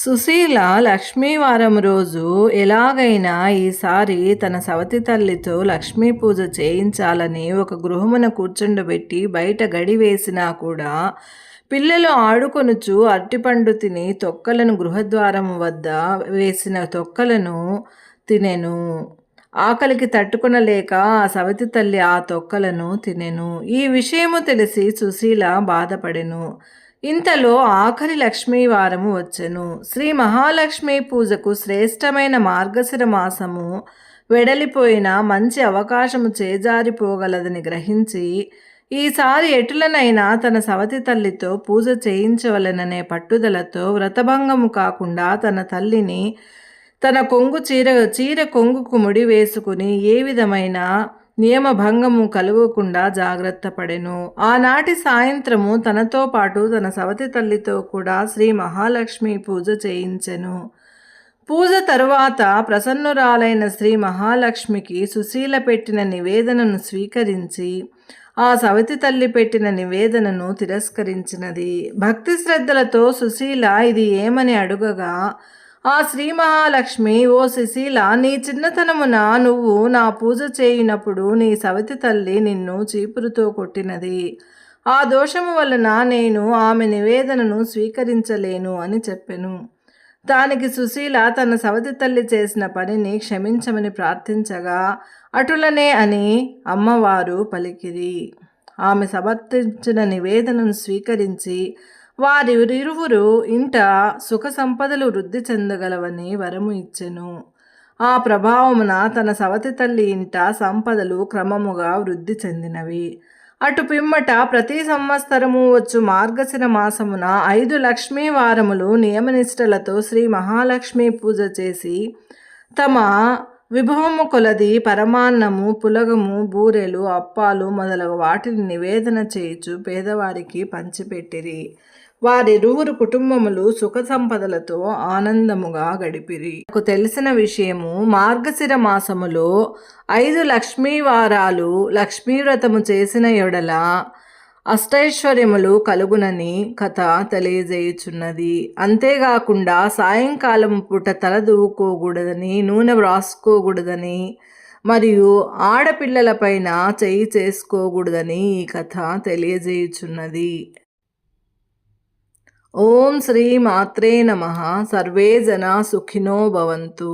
సుశీల లక్ష్మీవారం రోజు ఎలాగైనా ఈసారి తన సవతి తల్లితో లక్ష్మీ పూజ చేయించాలని ఒక గృహమున కూర్చుండబెట్టి బయట గడి వేసినా కూడా పిల్లలు ఆడుకొనుచు అరటిపండు తిని తొక్కలను గృహద్వారము వద్ద వేసిన తొక్కలను తినెను. ఆకలికి తట్టుకొనలేక ఆ సవతి తల్లి ఆ తొక్కలను తినెను. ఈ విషయము తెలిసి సుశీల బాధపడెను. ఇంతలో ఆఖరి లక్ష్మీవారము వచ్చెను. శ్రీ మహాలక్ష్మి పూజకు శ్రేష్టమైన మార్గశిర మాసము వెడలిపోయిన మంచి అవకాశము చేజారిపోగలదని గ్రహించి ఈసారి ఎటులనైనా తన సవతి తల్లితో పూజ చేయించవలననే పట్టుదలతో వ్రతభంగము కాకుండా తన తల్లిని తన చీర కొంగుకు ముడి వేసుకుని ఏ విధమైన నియమభంగము కలుగకుండా జాగ్రత్త పడెను. ఆనాటి సాయంత్రము తనతో పాటు తన సవతి తల్లితో కూడా శ్రీ మహాలక్ష్మి పూజ చేయించెను. పూజ తరువాత ప్రసన్నురాలైన శ్రీ మహాలక్ష్మికి సుశీల పెట్టిన నివేదనను స్వీకరించి ఆ సవతి తల్లి పెట్టిన నివేదనను తిరస్కరించినది. భక్తి శ్రద్ధలతో సుశీల ఇది ఏమని అడుగగా ఆ శ్రీ మహాలక్ష్మి, ఓ సుశీల, నీ చిన్నతనమున నువ్వు నా పూజ చేయినప్పుడు నీ సవతి తల్లి నిన్ను చీపురుతో కొట్టినది. ఆ దోషము వలన నేను ఆమె నివేదనను స్వీకరించలేను అని చెప్పెను. దానికి సుశీల తన సవతి తల్లి చేసిన పనిని క్షమించమని ప్రార్థించగా అటులనే అని అమ్మవారు పలికిరి. ఆమె సమర్పించిన నివేదనను స్వీకరించి వారిరువురు ఇంట సుఖ సంపదలు వృద్ధి చెందగలవని వరము ఇచ్చెను. ఆ ప్రభావమున తన సవతి తల్లి ఇంట సంపదలు క్రమముగా వృద్ధి చెందినవి. అటు పిమ్మట ప్రతి సంవత్సరము వచ్చు మార్గశిర మాసమున 5 లక్ష్మీ వారములు నియమనిష్టలతో శ్రీ మహాలక్ష్మి పూజ చేసి తమ విభవము కొలది పరమాన్నము, పులగము, బూరెలు, అప్పాలు మొదలగు వాటిని నివేదన చేయుచు పేదవారికి పంచిపెట్టిరి. వారిరువురు కుటుంబములు సుఖ సంపదలతో ఆనందముగా గడిపిరి. నాకు తెలిసిన విషయము, మార్గశిర మాసములో 5 లక్ష్మీ వారాలు లక్ష్మీవ్రతము చేసిన ఎడల అష్టైశ్వర్యములు కలుగునని కథ తెలియజేయుచున్నది. అంతేకాకుండా సాయంకాలం పూట తల దువ్వుకోకూడదని, నూనె రాసుకోకూడదని, మరియు ఆడపిల్లలపైన చేయి చేసుకోకూడదని ఈ కథ తెలియజేయుచున్నది. ఓం శ్రీ మాత్రే నమః. సర్వే జనా సుఖినో భవంతు.